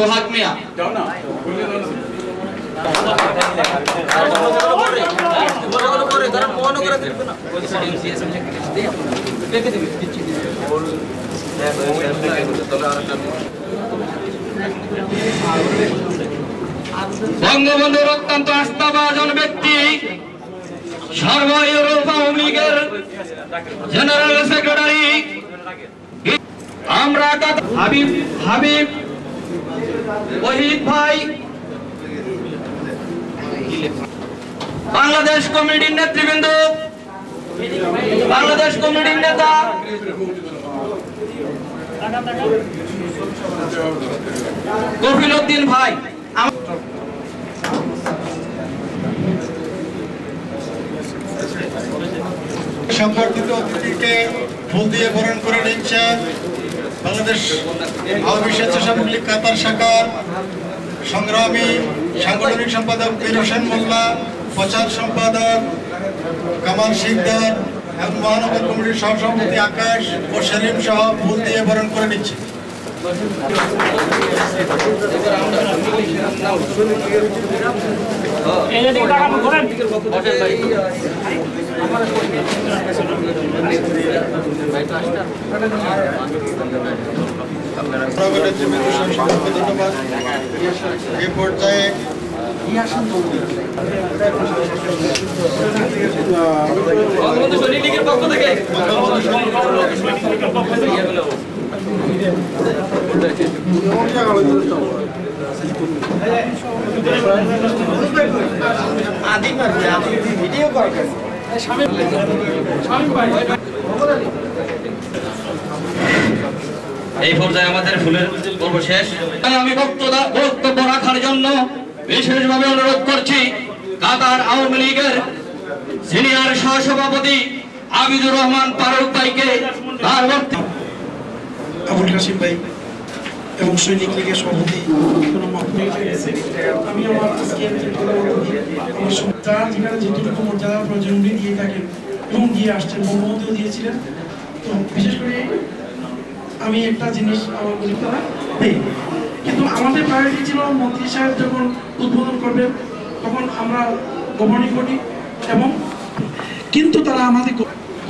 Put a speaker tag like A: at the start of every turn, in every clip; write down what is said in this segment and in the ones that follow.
A: সোহাগ মিয়া বঙ্গবন্ধুর অত্যন্ত আস্থাভাজন ব্যক্তি সর্ব ইউরোপ আওয়ামী লীগের জেনারেল সেক্রেটারি আমরা হাবিব ওহিদ ভাই, বাংলাদেশ কমিটির নেতৃবৃন্দ, বাংলাদেশ কমিটির নেতা কফিল উদ্দিন ভাই,
B: সম্মানিত অতিথিকে ফুল দিয়ে বরণ করে নিচ্ছে বাংলাদেশ আওয়ামী স্বেচ্ছাসেবক লীগ কাতার শাখার সংগ্রামী সাংগঠনিক সম্পাদক পীর হোসেন মোল্লা, প্রচার সম্পাদক কামাল শিকদার এবং মহানগর কমিটির সহসভাপতি আকাশ ও সেলিম সহ ফুল দিয়ে বরণ করে নিচ্ছে। এই পর্যায়ে
A: এই পর্যায়ে আমাদের ফুলের পর্ব শেষ। আমি বক্তব্য রাখার জন্য বিশেষভাবে অনুরোধ করছি কাতার আওয়ামী লীগের সিনিয়র সহসভাপতি আবিদুর রহমান ফারুক ভাইকে।
C: আবুল কাসিম ভাই এবং সৈনিক লীগের সভাপতি আমি আমার আজকের যেখানে যেটুকু মর্যাদা প্রয়োজন উনি দিয়ে থাকেন এবং দিয়ে আসছেন, বঙ্গবন্ধু দিয়েছিলেন। তো বিশেষ করে আমি একটা জিনিস আমার বলিতে নেই, কিন্তু আমাদের প্রায়োরিটি ছিল মন্ত্রী সাহেব যখন উদ্বোধন করবেন তখন আমরা গভর্নিং বডি এবং কিন্তু তারা আমাদের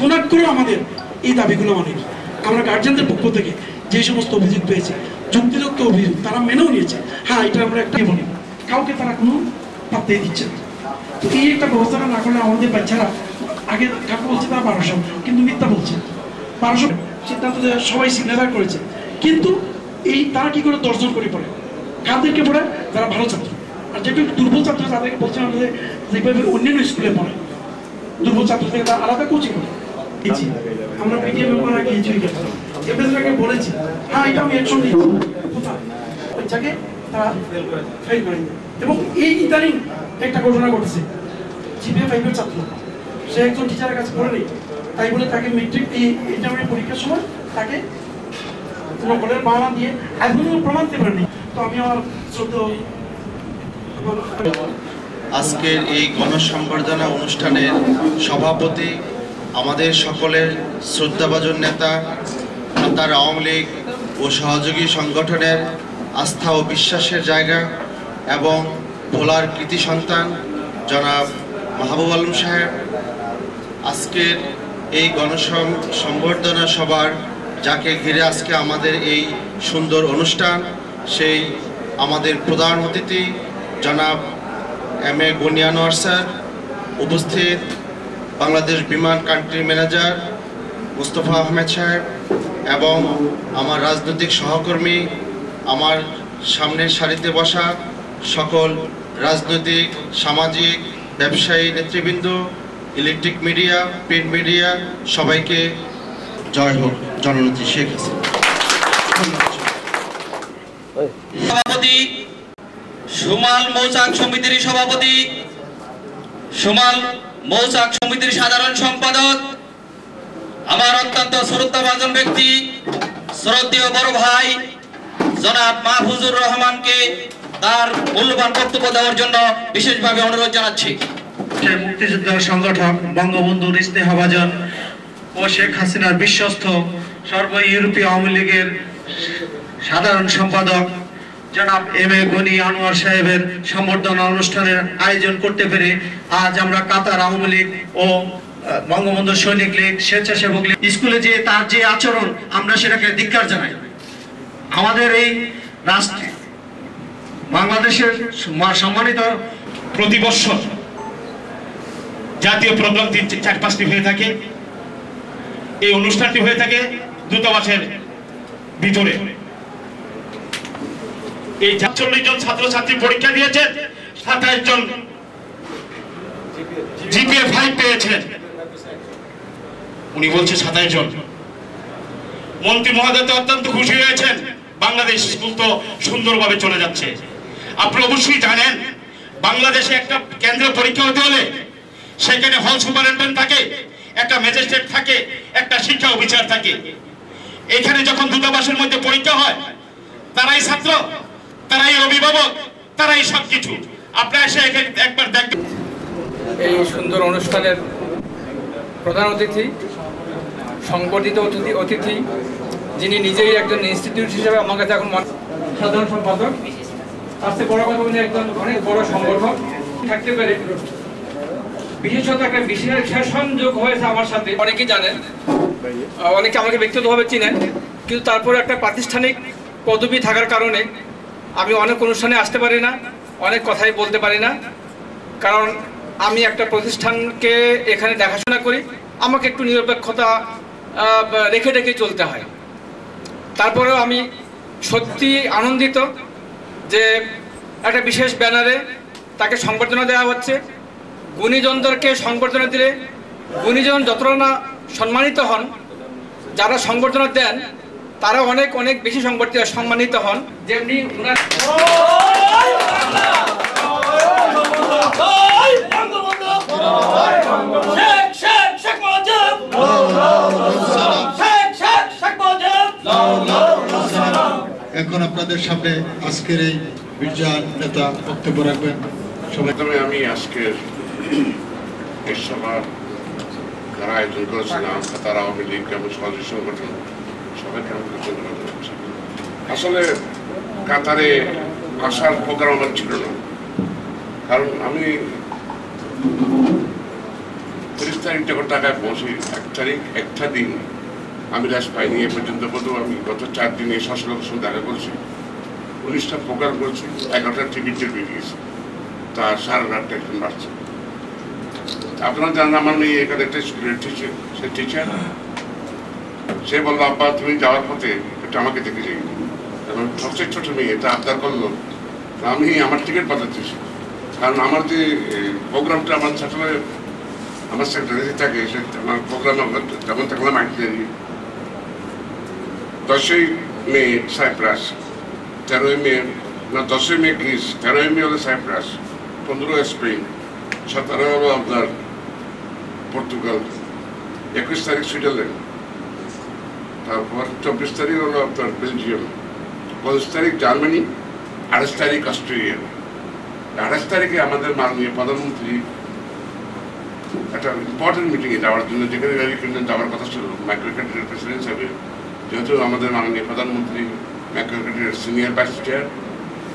C: কোনাক করে আমাদের এই দাবিগুলো মানে আমরা গার্জিয়ানদের পক্ষ থেকে যে সমস্ত অভিযোগ পেয়েছি, যুক্তিযুক্ত অভিযোগ তারা মেনেও নিয়েছে। হ্যাঁ, এটা আমরা একটাই বলি, কাউকে তারা কোনো পাত্তাই দিচ্ছে না। তো এই একটা ব্যবস্থাটা না করলে আমাদের বাচ্চারা আগে কাকু বলছে তারা 1200, কিন্তু মিথ্যা বলছে। 1200 সিদ্ধান্ত সবাই সিগনেচার করেছে, কিন্তু এই তারা কি করে 10 জন করে পড়ে, কাদেরকে পড়ে যারা ভালো ছাত্র, আর যেটা দুর্বল ছাত্র তাদেরকে বলছে আমাদের যেভাবে অন্যান্য স্কুলে পড়ে দুর্বল ছাত্র থেকে তারা আলাদা কোচিং করে। আমরা পিটিএম করে গিয়েছি, এফএসকে বলেছি হ্যাঁ এটা আমি অ্যাকশন নিয়েছি, বাচ্চাকে তারা ফেল করে। এবং এই ইদানিং একটা ঘটনা ঘটেছে, জিপিএ 5 এর ছাত্র, সে একজন টিচারের কাছে পড়ে নেই, তাই বলে তাকে মেট্রিক ইন্টারমিডিয়েট পরীক্ষার সময় তাকে নকলের বাহানা দিয়ে এখনো প্রমাণ দিতে পারেনি। তো আমি আমার
B: আজকের এই গণসংবর্ধনা অনুষ্ঠানের সভাপতি আমাদের সকলের শ্রদ্ধাভাজন নেতা, কাতার আওয়ামী লীগ ও সহযোগী সংগঠনের আস্থা ও বিশ্বাসের জায়গা এবং ভোলার কৃতি সন্তান জনাব মাহবুব আলম সাহেব, আজকের এই গণসংবর্ধনা সভার যাকে ঘিরে আজকে আমাদের এই সুন্দর অনুষ্ঠান, সেই আমাদের প্রধান অতিথি জনাব এম.এ. গনি আনোয়ার স্যার, উপস্থিত বাংলাদেশ বিমান কান্ট্রি ম্যানেজার মুস্তফা আহমেদ সাহেব এবং আমার রাজনৈতিক সহকর্মী, আমার সামনের সারিতে বসা সকল রাজনৈতিক, সামাজিক, ব্যবসায়ী নেতৃবৃন্দ, ইলেকট্রিক মিডিয়া, প্রিন্ট মিডিয়া, সবাইকে জয় হোক জননেত্রী শেখ হাসিনা।
A: সভাপতি সুমাল মৌচাক সমিতির সভাপতি, সুমাল মৌচাক সমিতির সাধারণ সম্পাদক, আমার অত্যন্ত শ্রদ্ধাভাজন ব্যক্তি শ্রদ্ধেয় বড় ভাই জনাব মাহফুজুর রহমানকে তার মূল্যবান বক্তব্য দেওয়ার জন্য বিশেষভাবে অনুরোধ জানাচ্ছি।
C: মুক্তিযোদ্ধার সংগঠক বঙ্গবন্ধুর ইস্তেহাভাজন ও শেখ হাসিনার বিশ্বস্ত সর্ব ইউরোপীয় আওয়ামী লীগের সাধারণ সম্পাদক
D: জনাব এম.এ. গনি আনোয়ার সাহেবের সম্বর্ধনা অনুষ্ঠানের আয়োজন করতে পেরে আজ আমরা কাতার আওয়ামী লীগ ও বঙ্গবন্ধু সৈনিক লীগ, স্বেচ্ছাসেবক লীগ স্কুলে যে তার যে আচরণ, আমরা সেটাকে ধিক্কার জানাই। আমাদের এই রাষ্ট্রে বাংলাদেশের সম্মানিত
E: প্রতি বছর জাতীয় প্রোগ্রাম 4-5টি হয়ে থাকে। এই অনুষ্ঠানটি হয়ে থাকে দূতাবাসের ভিতরে। এই 40 জন ছাত্রছাত্রী পরীক্ষা দিয়েছেন, 27 জন জিপিএ 5 পেয়েছেন। উনি বলছে 27 জন। মন্ত্রী মহোদয় তো অত্যন্ত খুশি হয়েছেন, বাংলাদেশ স্কুল তো সুন্দরভাবে চলে যাচ্ছে। আপনি অবশ্যই জানেন বাংলাদেশে একটা কেন্দ্রীয় পরীক্ষা হতে হলে সেখানে হল সুপারিনটেন্ডেন্ট থাকে, একটা ম্যাজিস্ট্রেট থাকে, একটা শিক্ষা অফিসার থাকে। এখানে যখন দূতাবাসের মধ্যে পরীক্ষা হয়, তারাই ছাত্র, তারাই অভিভাবক, তারাই সবকিছু। আপনারা এসে একবার দেখবেন।
F: এই সুন্দর অনুষ্ঠানের প্রধান অতিথি, সংবর্ধিত অতিথি, যিনি নিজেই একজন ইনস্টিটিউট হিসেবে আমার কাছে এখন সাধারণ সম্পাদক, তার চেয়ে বড় কথা উনি একজন অনেক বড় সংগঠক থাকতে পেরে বিশেষত একটা বিশেষ সংযোগ হয়েছে আমার সাথে। অনেকেই জানেন, অনেকে আমাকে ব্যক্তিগতভাবে চিনেন, কিন্তু তারপরে একটা প্রাতিষ্ঠানিক পদবি থাকার কারণে আমি অনেক অনুষ্ঠানে আসতে পারি না, অনেক কথাই বলতে পারি না। কারণ আমি একটা প্রতিষ্ঠানকে এখানে দেখাশোনা করি, আমাকে একটু নিরপেক্ষতা রেখে চলতে হয়। তারপরেও আমি সত্যি আনন্দিত যে একটা বিশেষ ব্যানারে তাকে সংবর্ধনা দেওয়া হচ্ছে। গুণীজনদেরকে সংবর্ধনা দিলে গুণীজন যতটা না সম্মানিত হন, যারা সংবর্ধনা দেন তারা অনেক অনেক বেশি সম্মানিত হন। যেমনি
B: এখন আপনাদের সামনে আজকের এই বিরজান নেতা বক্তব্য রাখবেন।
G: প্রথমে আমি আজকের এই সভার যারা আয়োজন করেছিলাম, কাতার আওয়ামী লীগ এবং সমাজ সংগঠন, সবাইকে আমি ধন্যবাদ জানাচ্ছি। আসলে কাতারে আসার প্রোগ্রাম আমার ছিল না, কারণ আমি 30 তারিখ যখন টাকায় পৌঁছি, 1 তারিখ একটা দিন আমি রেস্ট পাইনি। এ পর্যন্ত বোধ আমি গত 4 দিনে শাসকের সঙ্গে দেখা করছি, 19টা প্রোগ্রাম করছি, 11টা টিকিট বেরিয়েছি, তার 8.5 এখন বাড়ছে। আপনারা জানেন আমার মেয়ে এখানে একটা স্কুলের টিচার, সে টিচার, সে বললো আব্বা তুমি যাওয়ার পথে একটু আমাকে দেখে যাই। এবং সবচেয়ে ছোট মেয়ে এটা আবদার করলো, আমি আমার টিকিট পাঠাচ্ছি, কারণ আমার যে প্রোগ্রামটা আমার সেক্রেটারি থাকে, আমার প্রোগ্রাম যেমন থাকলাম 10ই মে সাইপ্রাস, 13ই মে না 10ই মে গ্রিস, 13ই মে হলো সাইপ্রাস, 15 স্পেন, 17 হলো আপনার পর্তুগাল, 21 তারিখ সুইজারল্যান্ড, তারপর 24 তারিখ হলো আপনার বেলজিয়াম, 25 তারিখ জার্মানি, 28 তারিখ অস্ট্রেলিয়া। 28 তারিখে আমাদের মাননীয় প্রধানমন্ত্রী একটা ইম্পর্টেন্ট মিটিংয়ে যাওয়ার জন্য, যেখানে যাওয়ার কথা ছিল মাইক্রো ক্রেডিটের প্রেসিডেন্ট হিসাবে, যেহেতু আমাদের মাননীয় প্রধানমন্ত্রী মাইক্রো ক্রেডিটের সিনিয়র ভাইস চেয়ার,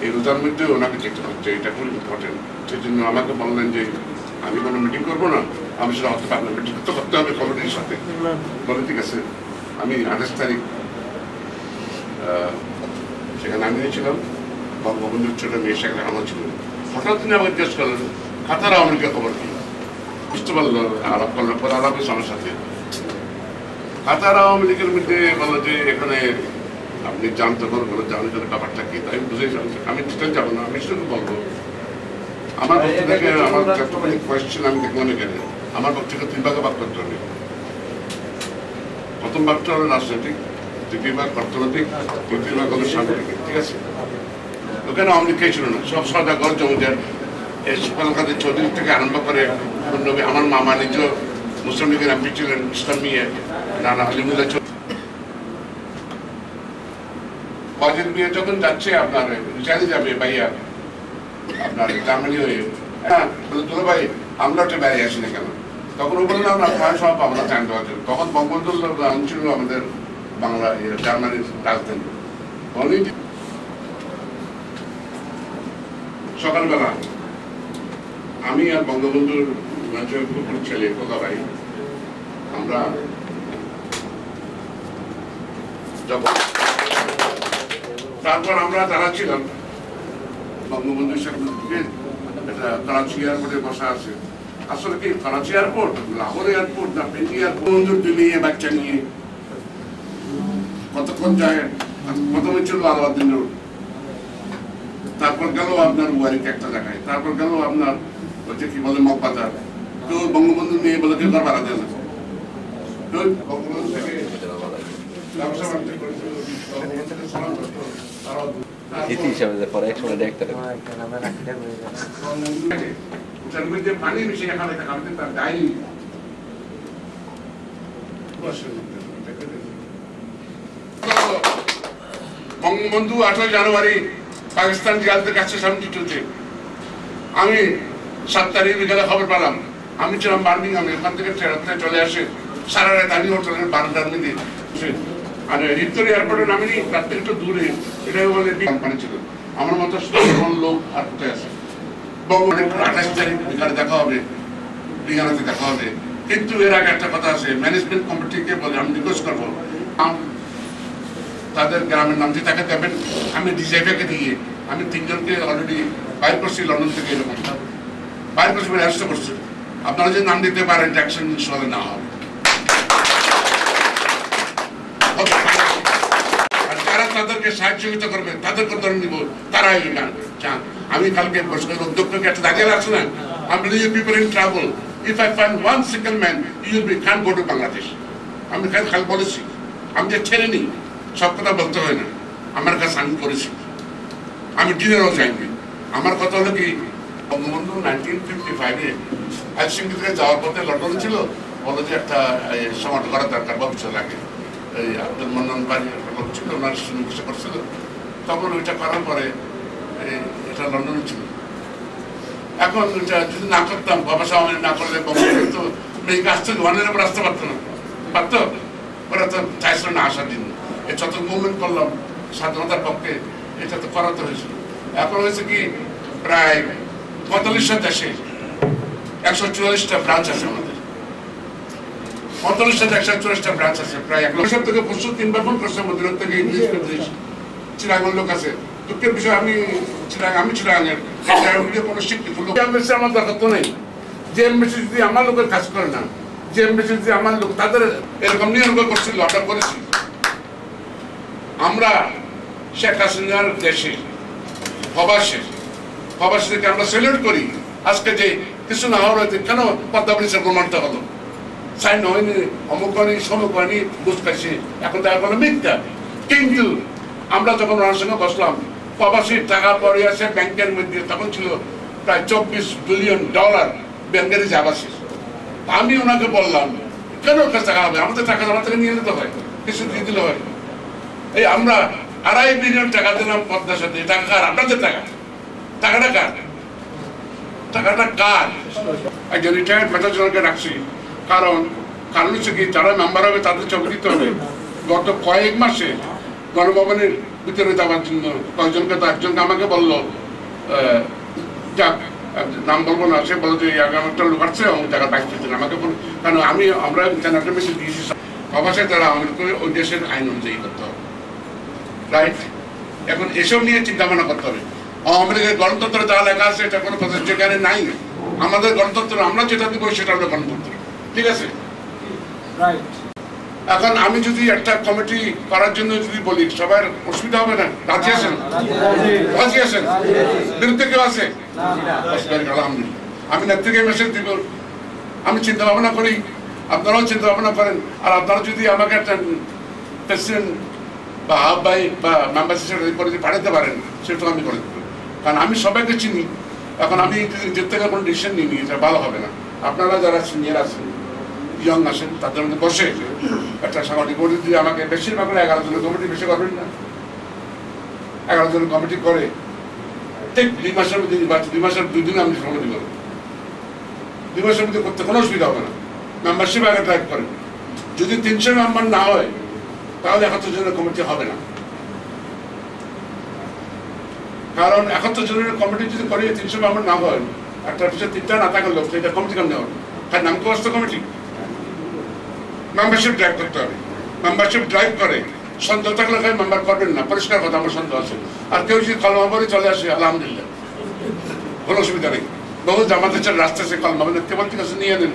G: এই রোজার মধ্যে ওনাকে যেতে হচ্ছে, এটা খুব ইম্পর্টেন্ট। সেই জন্য আমাকে বললেন যে আমি কোনো মিটিং করবো না, আমি সেটা হতে পারলাম, মিটিং তো করতে হবে কমিটির সাথে। বলে ঠিক আছে, আমি 28 তারিখ সেখানে আমি নিয়েছিলাম, বঙ্গবন্ধুর ছোট মেয়ে শেখ রেহানা ছিল। হঠাৎ তিনি আমাকে জিজ্ঞেস করলেন কাতার আওয়ামী লীগের খবর কি, বুঝতে পারলো, আলাপ করলে পরে আলাপ হয়েছে আমার সাথে। কাতার আওয়ামী লীগের মধ্যে বললো যে এখানে আপনি জানতে পারবেন, জানার জন্য ব্যাপারটা কি, তাই বুঝেই জানছি। আমি ডিটেল যাবো না, আমি শুধু বলবো আমার পক্ষ থেকে আমার যতখানি কোয়েশ্চেন আমি দেখলাম এখানে, আমার পক্ষ থেকে 3 ভাগে ভাগ করতে হবে। প্রথম ভাগটা হলো রাজনৈতিক, দ্বিতীয় ভাগ অর্থনৈতিক, তৃতীয় ভাগ হলো সাংগঠনিক। ঠিক আছে, ওখানে আওয়ামী লীগ ছিল না, সব সদাগর জমিদার, এই সুফল কাদের চৌধুরী থেকে আরম্ভ করে আমার মামা নিজ মুসলিম লীগের এমপি ছিলেন ইসলাম মিয়া, নানা আলিমুল্লাহ ওয়াজিদ মিয়া যখন যাচ্ছে আপনার জানি যাবে ভাইয়া আপনার জার্মানি হয়ে, হ্যাঁ দুলো ভাই আমরা একটা বেড়ে আসি না কেন, তখন ও বললাম আমরা প্রায় সব আমরা চান দেওয়ার জন্য। তখন বঙ্গবন্ধু ছিল আমাদের বাংলা জার্মানির রাজধানী। সকালবেলা আমি আর বঙ্গবন্ধুর ছেলে কোথা ভাই আমরা তারপর আমরা যারা ছিলাম বঙ্গবন্ধুর সামনে করাচি এয়ারপোর্টে বসা আছে। আসলে কি করাচি এয়ারপোর্ট, লাহোর এয়ারপোর্ট না পেন্টি এয়ারপোর্ট, বন্ধুর নিয়ে বাচ্চা নিয়ে কতক্ষণ যায়। প্রথমে ছিল আলাউদ্দিন রোড, তারপর গেল আপনার ওয়ারিক একটা জায়গায়, তারপর গেল আপনার হচ্ছে কি বলে মগবাজার। কেউ বঙ্গবন্ধু নিয়ে বলে কেউ ঘর ভাড়া দেয় না। বঙ্গবন্ধু থেকে ব্যবসা বাণিজ্য করেছিল, পানি মিশে এখানে তার ডাইনি বঙ্গবন্ধু 8 জানুয়ারি পাকিস্তান জেল থেকে আসছে 72-তে। আমি 7 তারিখ বিকালে খবর পেলাম। আমি ছিলাম বার্মিংহামে, ওখান থেকে ট্রেনে চলে আসে সারা রাত আমি হোটেলের বারান্দার মধ্যে আর হিথ্রো এয়ারপোর্টে নামিনি, তার থেকে একটু দূরে এটাই বলে কোম্পানি ছিল। আমার মতো লোক আর কোথায় আছে। বঙ্গবন্ধু 28 তারিখ বিকালে দেখা হবে, বিজ্ঞানাতে দেখা হবে। কিন্তু এর আগে একটা কথা আছে, ম্যানেজমেন্ট কমিটিকে বলে আমি রিকোয়েস্ট করবো তাদের গ্রামের নাম যে তাকে দেবেন। আমি ডিজাইভারকে দিয়ে আমি 3 জনকে অলরেডি বাইর করছি লন্ডন থেকে, এরকম বাইর করছি, অ্যারেস্ট করছি। আপনারা যে নাম দিতে পারেন অ্যাকশন ইনশাআল্লাহ না হবে। আর যারা তাদেরকে সাহায্য করবে তাদেরকে ধরে নিব, তারাই চান। আমি কালকে উদ্যোগকে একটা দাঁড়িয়ে আছে না, আমি বলি people in travel, if I find one single man you will be can go to Bangladesh. আমি খালি বলেছি, আমি যে ছেড়ে নিই সব কথা বলতে হয় না, আমার কাছে আমি করেছি, আমি ডিনারও যাইনি। আমার কথা হলো কি, বঙ্গবন্ধু 1955-এ হেলসিঙ্কি থেকে যাওয়ার পথে লন্ডন ছিল, বলো যে একটা সমাজ করা দরকার ভবিষ্যৎ লাগে। এই আব্দুল মন্নান বাড়ি লোক ছিল, ওনার চিকিৎসা করছিল। তখন ওইটা করার পরে এটা লন্ডনে ছিল। এখন ওইটা যদি না করতাম, বাবা সাহেব না করলে বঙ্গবন্ধু মেয়েকে আসতে ওয়ানের উপর আসতে পারতো না, পারতো? ওরা তো চাইছিল না আসার জন্য। এই যত মুভমেন্ট করলাম স্বাধীনতার পক্ষে, এটা তো করাতে হয়েছিল। এখন হয়েছে কি, প্রায় 45টা দেশে 144টা ব্রাঞ্চ আছে আমাদের। 45টা 144টা ব্রাঞ্চ আছে, প্রায় 1 লক্ষ থেকে 3বার ফোন করছে আমাদের থেকে ইংলিশ চিরাঙের লোক আছে। দুঃখের বিষয় আমি চিরাঙের কোনো শিক্ষিত লোক আমার দরকার তো নেই। যে এমবেসি যদি আমার লোকের কাজ করে না, যে এমবেসি যদি আমার লোক তাদের এরকম নিয়োগ করছিল, আমরা করেছি। আমরা শেখ হাসিনার দেশে প্রবাসী থেকে আমরা সেলিউট করি। আজকে যে কিছু না হওয়ার কেন পদ্মাবলী প্রমাণটা হলো, সাইন হয়নি, অমুক হয়নি, সমুক হয়নি, বুঝ পাইছি, এখন তার কোনো মিথ্যা। কিন্তু আমরা যখন ওনার সঙ্গে বসলাম, প্রবাসীর টাকা পড়ে আছে ব্যাংকের মধ্যে, তখন ছিল প্রায় $24 বিলিয়ন ব্যাংকের যাবাসী। আমি ওনাকে বললাম, কেন ওর কাছে টাকা হবে, আমাদের টাকা জমা থেকে নিয়ে নিতে হয়, কিছু দিয়ে দিলে হয়। এই আমরা $2.5 বিলিয়ন টাকা দিলাম পদ্মার সাথে, টাকা কার? আপনাদের টাকা। টাকাটা কার? টাকাটা কার? একজন রিটায়ার্ড মেজরকে রাখছি, কারণ হচ্ছে কি, যারা মেম্বার হবে তাদের ছবি দিতে হবে। গত কয়েক মাসে গণভবনের ভিতরে যাওয়ার জন্য কয়েকজনকে, তো একজনকে আমাকে বললো, যাক নাম বলবো না, সে বলতো একটা লোক আসছে অমুক জায়গার বাইক পেতেন আমাকে বল, কারণ আমরা ইন্টারনেটের মেসেজ দিয়েছি প্রবাসে তারা আমাদেরকে ওই দেশের আইন অনুযায়ী করতে হবে, রাইট? এখন এসব নিয়ে চিন্তা ভাবনা করতে হবে। আওয়ামী লীগের গণতন্ত্র যা লেখা আছে এটা কোনো কথা যেখানে নাই। আমাদের গণতন্ত্র আমরা যেটা দিব সেটা হলো গণতন্ত্র, ঠিক আছে? এখন আমি যদি একটা কমিটি করার জন্য যদি বলি, সবার অসুবিধা হবে না? রাজি আছেন? রাজি আছেন? বিরুদ্ধে কেউ আছে? আলহামদুলিল্লাহ। আমি নেত্রীকে মেসেজ দিব, আমি চিন্তা ভাবনা করি, আপনারাও চিন্তা ভাবনা করেন। আর আপনারা যদি আমাকে একটা প্রেসিডেন্ট বা আহ্বায়ী বা মেম্বার হিসেবে করে পাঠাতে পারেন, সেটা আমি করে দেবো। কারণ আমি সবাইকে চিনি। এখন আমি যে থেকে কোনো ডিসিশন নিই, এটা ভালো হবে না। আপনারা যারা সিনিয়র আছেন, ইয়ং আছেন, তাদের মধ্যে বসে একটা সাংগঠনিক কমিটি দিয়ে আমাকে, বেশিরভাগ 11 জনের কমিটি বেশি করবেন না, 11 জনের কমিটি করে ঠিক 2 মাসের মধ্যে নির্বাচন, 2 মাসের 2 দিন আমি কমিটি করবো। 2 মাসের মধ্যে করতে কোনো অসুবিধা হবে না। মেম্বারশিপ আগে ট্রাই করেন। যদি 300 মেম্বার না হয়, তাহলে 71 জনের কমিটি হবে না। কারণ 71 জনের কমিটি যদি করে 300 মেম্বার না হয়, একটা পিছনে 3টা না থাকলে লোক এটা কমিটি কেমন নেওয়া তার নাম কষ্ট কমিটি। মেম্বারশিপ ড্রাইভ করতে হবে, মেম্বারশিপ ড্রাইভ করে সন্দেহ থাকলে মেম্বার করবেন না, পরিষ্কার কথা আমার সন্দেহ আছে। আর কেউ যদি কলমা পরে চলে আসে আলহামদুলিল্লাহ, কোনো অসুবিধা নেই। বহু জামাতের চাল রাস্তা আছে কলমা মানে কেবল ঠিক আছে নিয়ে নেন,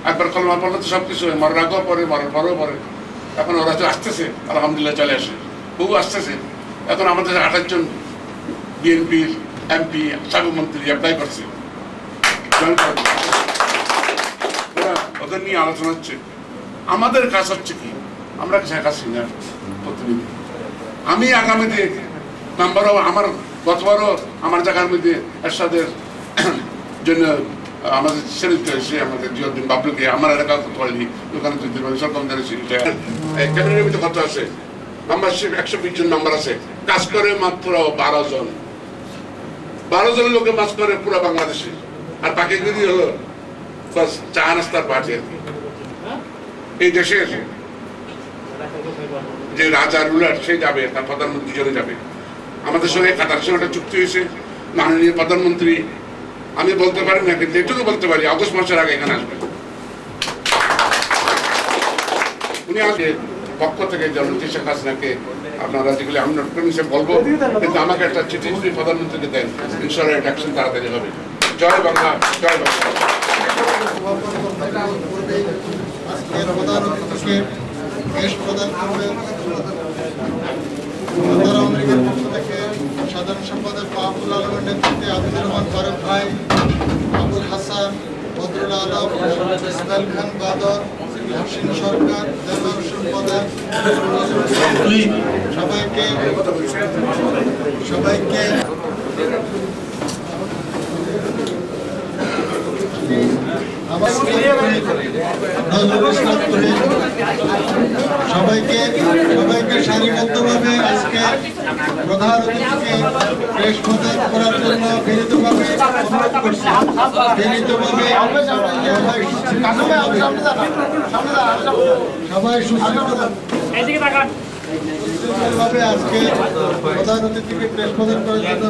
G: একবার কলমা পড়লে তো সব কিছু হয়, মরার আগেও পরে মরার পরেও পরে। এখন ওরা তো আসতেছে আলহামদুলিল্লাহ চলে আসে, বহু আসতেছে। এখন আমাদের 28 জন বিএনপির এমপি সাবেক মন্ত্রী অ্যাপ্লাই করছে, ওদের নিয়ে আলোচনা হচ্ছে। আমাদের কাজ হচ্ছে কি, আমরা শেখ হাসিনার প্রতিনিধি। আমি আগামীতে মেম্বারও আমার গতবারও আমার জায়গার মধ্যে এরশাদের জন্য আমাদের ছেড়ে এসে আমাদের জিয়াউদ্দিন বাবলুকে আমার এলাকা করতে পারিনি, ওখানে ক্যাবিনেটের মধ্যে কত আছে মেম্বারশিপ 120 জন মেম্বার আছে, কাজ করে মাত্র 12 জন। 12 জন লোকে কাজ করে পুরো বাংলাদেশে, আর বাকি যদি হলো বাস চা নাস্তার পার্টি আর কি। এই দেশের যে রাজা রুলার সে যাবে, তার প্রধানমন্ত্রী চলে যাবে। আমাদের সঙ্গে কাতার সঙ্গে একটা চুক্তি হয়েছে, মাননীয় প্রধানমন্ত্রী আমি বলতে পারি না কিন্তু এটুকু বলতে পারি আগস্ট মাসের আগে এখানে আসবেন। উনি আগে পক্ষ থেকে জননেত্রী শেখ হাসিনাকে আপনারা যেগুলি আমি নোট করে বলবো, কিন্তু আমাকে একটা চিঠি যদি প্রধানমন্ত্রীকে দেন ইনশাআল্লাহ এটা অ্যাকশন তাড়াতাড়ি হবে। জয় বাংলা, জয় বাংলা।
B: আজকের প্রধান অতিথিকে গেস্ট প্রদান করবেন আমেরিকার পক্ষ থেকে সাধারণ সম্পাদক মাহবুল আলমের নেতৃত্বে আব্দুর রহমান ফারুক ভাই, আবুল হাসান, বদরুল আলম, ইসমাইল খান বাদর, হাসিন সরকার, দেওয়ার সম্পাদক, সবাইকে সবাইকে সারিবদ্ধভাবে আজকে প্রধান অতিথিকে প্রেস প্রদান করার জন্য বিনীতভাবে অনুরোধ করছি। সবাই সুশৃঙ্খলভাবে আজকে প্রধান অতিথিকে প্রেস প্রদান করার জন্য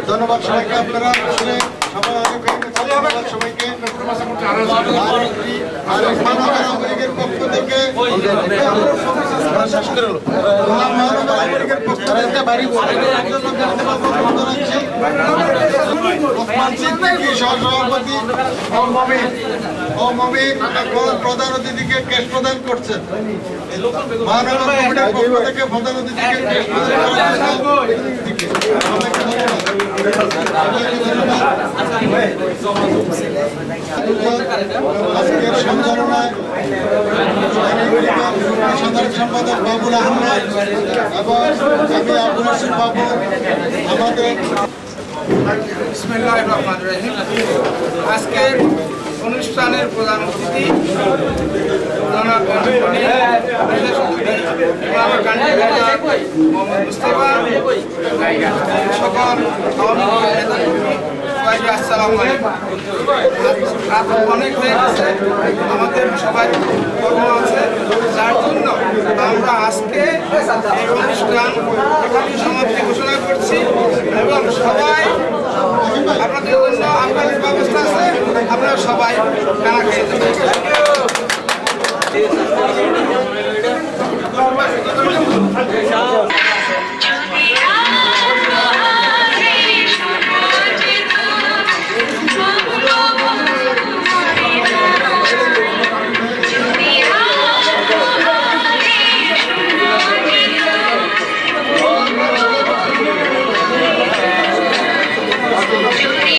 B: ধন্যবাদ সবাইকে। আপনারা আসলে সবাইকে মহানগর পক্ষ থেকে সহসভাপতি প্রধান অতিথিকে ক্যাশ প্রদান করছেন। মহানগর কমিটির পক্ষ থেকে প্রধান অতিথিকে ক্যাশ প্রদান করার জন্য আজকের সঞ্চালনায় সাধারণ সম্পাদক বাবুল আহমেদ এবং আমি আবুল হাসিন বাবু আমাদের
F: বিসমিল্লাহির রহমানির রহিম। আজকের অনুষ্ঠানের প্রধান অতিথি অনেক হয়ে গেছে, আমাদের সবাই কর্ম আছে, যার জন্য আমরা আজকে এই অনুষ্ঠান এখানে সমাপ্তি ঘোষণা করছি এবং সবাই আপনাদের জন্য আপনাদের ব্যবস্থা আছে, আপনারা সবাই খানা খেয়ে যাবেন।